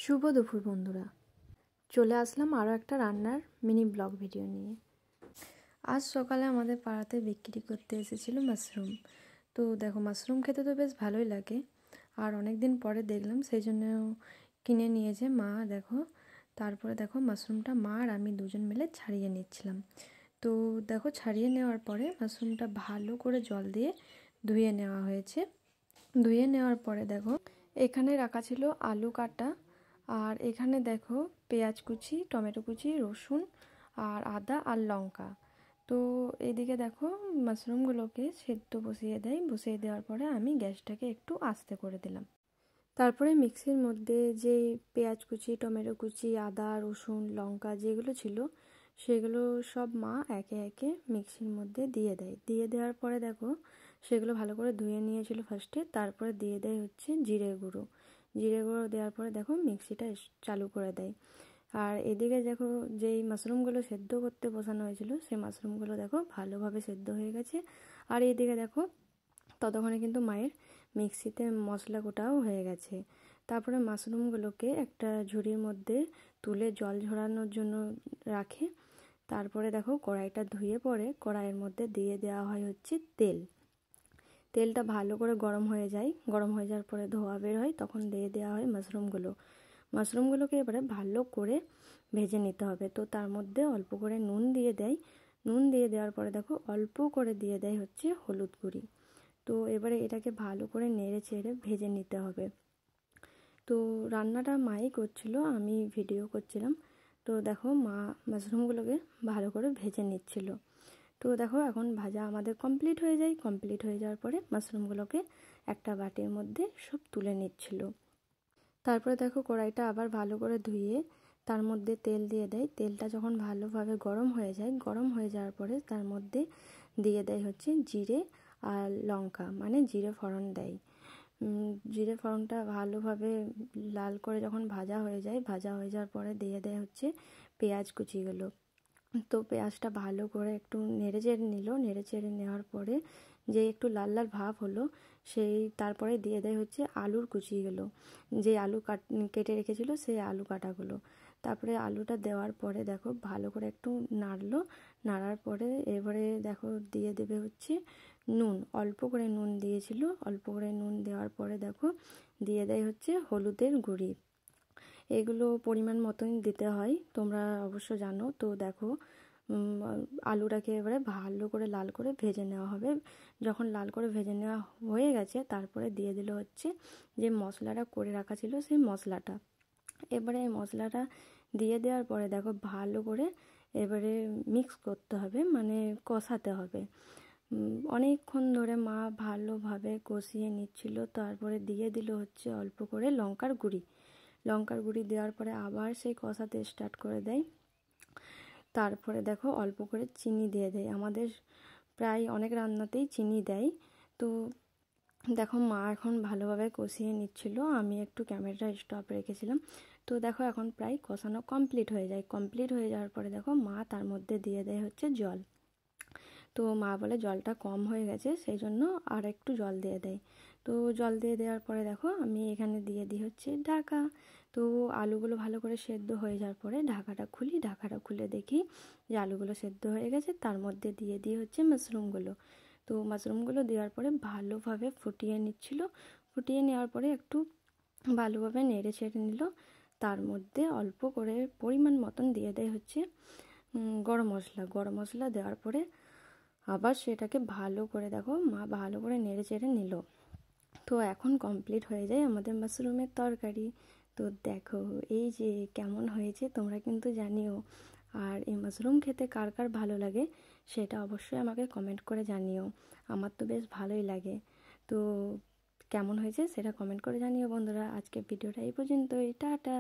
শুভ দুপুর বন্ধুরা, চলে আসলাম আরও একটা রান্নার মিনি ব্লগ ভিডিও নিয়ে। আজ সকালে আমাদের পাড়াতে বিক্রি করতে এসেছিল মাশরুম। তো দেখো, মাশরুম খেতে তো বেশ ভালোই লাগে, আর অনেক দিন পরে দেখলাম, সেই জন্য কিনে নিয়েছে মা। দেখো, তারপরে দেখো মাশরুমটা মা আর আমি দুজন মিলে ছাড়িয়ে নিচ্ছিলাম। তো দেখো, ছাড়িয়ে নেওয়ার পরে মাশরুমটা ভালো করে জল দিয়ে ধুয়ে নেওয়া হয়েছে। ধুয়ে নেওয়ার পরে দেখো, এখানে রাখা ছিল আলু কাটা, আর এখানে দেখো পেঁয়াজ কুচি, টমেটো কুচি, রসুন আর আদা আর লঙ্কা। তো এদিকে দেখো মাশরুমগুলোকে সেদ্ধ বসিয়ে দেওয়ার পরে আমি গ্যাসটাকে একটু আস্তে করে দিলাম। তারপরে মিক্সির মধ্যে যে পেঁয়াজ কুচি, টমেটো কুচি, আদা, রসুন, লঙ্কা যেগুলো ছিল সেগুলো সব মা একে একে মিক্সির মধ্যে দিয়ে দেওয়ার পরে দেখো, সেগুলো ভালো করে ধুয়ে নিয়েছিল ফার্স্টে। তারপরে দিয়ে দেয় হচ্ছে জিরে গুঁড়ো দেওয়ার পরে দেখো মিক্সিটা চালু করে দেয়। আর এদিকে দেখো, যেই মাশরুমগুলো সেদ্ধ করতে বসানো হয়েছিল সেই মাশরুমগুলো দেখো ভালোভাবে সেদ্ধ হয়ে গেছে। আর এইদিকে দেখো, ততক্ষণে কিন্তু মায়ের মিক্সিতে মশলা কোটাও হয়ে গেছে। তারপরে মাশরুমগুলোকে একটা ঝুড়ির মধ্যে তুলে জল ঝরানোর জন্য রাখে। তারপরে দেখো কড়াইটা ধুয়ে পরে কড়াইয়ের মধ্যে দিয়ে দেওয়া হয় হচ্ছে তেলটা ভালো করে গরম হয়ে যাওয়ার পরে ধোয়া বের হয়, তখন দিয়ে দেওয়া হয় মাশরুমগুলোকে এবারে ভালো করে ভেজে নিতে হবে। তো তার মধ্যে অল্প করে নুন দিয়ে দেওয়ার পরে দেখো অল্প করে দিয়ে দেয় হচ্ছে হলুদ গুঁড়ি। তো এবারে এটাকে ভালো করে নেড়ে চেড়ে ভেজে নিতে হবে। তো রান্নাটা মাই করছিল, আমি ভিডিও করছিলাম। তো দেখো, মা মাশরুমগুলোকে ভালো করে ভেজে নিচ্ছিল। তো দেখো, এখন ভাজা আমাদের কমপ্লিট হয়ে যাওয়ার পরে মাশরুমগুলোকে একটা বাটির মধ্যে সব তুলে নিচ্ছিল। তারপরে দেখো, কড়াইটা আবার ভালো করে ধুয়ে তার মধ্যে তেল দিয়ে দেয়। তেলটা যখন ভালোভাবে গরম হয়ে যাওয়ার পরে তার মধ্যে দিয়ে দেয় হচ্ছে জিরে আর লঙ্কা, মানে জিরে ফোড়ন দেয়। জিরে ফোড়নটা ভালোভাবে লাল করে যখন ভাজা হয়ে যাওয়ার পরে দিয়ে দেয় হচ্ছে পেঁয়াজ কুচিগুলো। তো পেঁয়াজটা ভালো করে একটু নেড়ে চেড়ে নেওয়ার পরে যে একটু লাল লাল ভাব হলো, তারপরে দিয়ে দেয় হচ্ছে আলুর কুচিগুলো, যে আলু কেটে রেখেছিল সেই আলু কাটাগুলো। তারপরে আলুটা দেওয়ার পরে দেখো ভালো করে একটু নাড়ার পরে এবারে দেখো দিয়ে দেবে হচ্ছে নুন। অল্প করে নুন দিয়েছিল, অল্প করে নুন দেওয়ার পরে দেখো দিয়ে দেয় হচ্ছে হলুদের গুঁড়ি। এগুলো পরিমাণ মতন দিতে হয়, তোমরা অবশ্য জানো। তো দেখো, আলুটাকে এবারে ভালো করে লাল করে ভেজে নেওয়া হবে। যখন লাল করে ভেজে নেওয়া হয়ে গেছে, তারপরে দিয়ে দিল হচ্ছে যে মশলাটা করে রাখা ছিল সেই মশলাটা। এবারে এই মশলাটা দিয়ে দেওয়ার পরে দেখো ভালো করে এবারে মিক্স করতে হবে, মানে কষাতে হবে। অনেকক্ষণ ধরে মা ভালোভাবে কষিয়ে নিচ্ছিল। তারপরে দিয়ে দিল হচ্ছে অল্প করে লঙ্কার গুঁড়ি দেওয়ার পরে আবার সেই কষাতে স্টার্ট করে দেয়। তারপরে দেখো অল্প করে চিনি দিয়ে দেয়। আমাদের প্রায় অনেক রান্নাতেই চিনি দেয়। তো দেখো, মা এখন ভালোভাবে কষিয়ে নিচ্ছিল, আমি একটু ক্যামেরাটা স্টপ রেখেছিলাম। তো দেখো, এখন প্রায় কষানো কমপ্লিট হয়ে যাওয়ার পরে দেখো মা তার মধ্যে দিয়ে দেয় হচ্ছে জল। তো মা বলে জলটা কম হয়ে গেছে, সেই জন্য আর একটু জল দিয়ে দেয়। তো জল দিয়ে দেওয়ার পরে দেখো আমি এখানে দিয়ে দিই হচ্ছে ঢাকা। তো আলুগুলো ভালো করে সেদ্ধ হয়ে যাওয়ার পরে ঢাকাটা খুলে দেখি যে আলুগুলো সেদ্ধ হয়ে গেছে। তার মধ্যে দিয়ে দিই হচ্ছে মাশরুমগুলো। তো মাশরুমগুলো দেওয়ার পরে ভালোভাবে ফুটিয়ে নেওয়ার পরে একটু ভালোভাবে নেড়ে ছেড়ে নিল। তার মধ্যে অল্প করে পরিমাণ মতন দিয়ে দেয় হচ্ছে গরম মশলা দেওয়ার পরে আবার সেটাকে ভালো করে দেখো মা ভালো করে নেড়ে চেড়ে নিল। তো এখন কমপ্লিট হয়ে যায় আমাদের মাশরুমের তরকারি। তো দেখো এই যে কেমন হয়েছে তোমরা কিন্তু জানিও। আর এই মাশরুম খেতে কার কার ভালো লাগে সেটা অবশ্যই আমাকে কমেন্ট করে জানিও। আমার তো বেশ ভালোই লাগে। তো কেমন হয়েছে সেটা কমেন্ট করে জানিও বন্ধুরা। আজকে ভিডিওটা এই পর্যন্তই, টাটা।